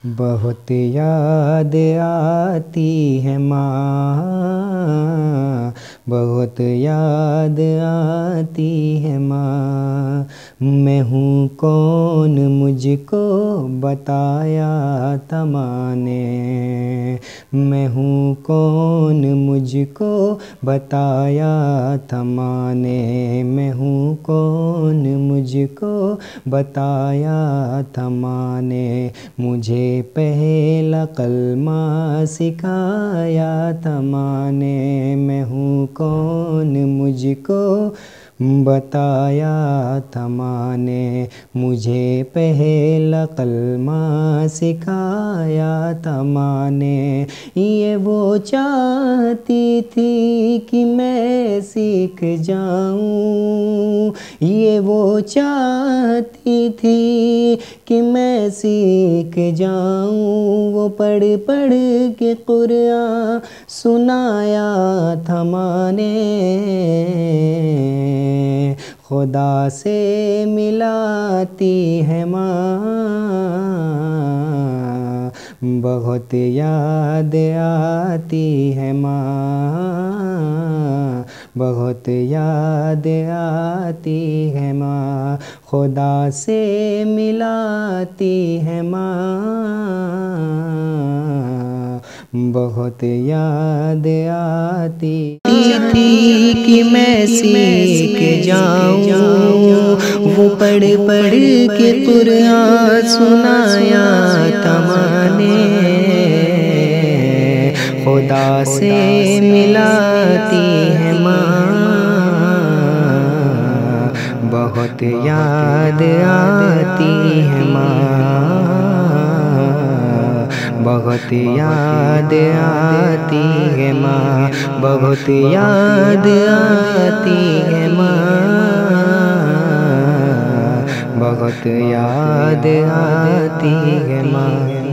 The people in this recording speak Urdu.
بہت یاد آتی ہے ماں، بہت یاد آتی ہے ماں، میں ہوں کون مجھ کو بتایا تھا ماں نے، میں ہوں کون مجھ کو بتایا تھا ماں نے، میں ہوں کون مجھ کو بتایا تھا ماں نے، مجھے پہلا کلمہ سکھایا تھا ماں نے، میں ہوں کون مجھ کو بتایا تھا ماں نے، مجھے پہلا کلمہ سکھایا تھا ماں نے، یہ وہ چاہتی تھی کہ میں سیکھ جاؤں، یہ وہ چاہتی تھی کہ میں سیکھ جاؤں، وہ پڑھ پڑھ کے قرآن سنایا تھا ماں نے، خدا سے ملاتی ہے ماں، بہت یاد آتی ہے ماں، بہت یاد آتی ہے ماں، خدا سے ملاتی ہے ماں، بہت یاد آتی تھی کہ میں سیکھ جاؤں، وہ پڑھ پڑھ کے قرآن سنایا تھا ماں نے، خدا سے ملاتی ہے ماں، بہت یاد آتی ہے ماں، بہت یاد آتی ہے ماں، بہت یاد آتی ہے ماں، بہت یاد آتی ہے ماں۔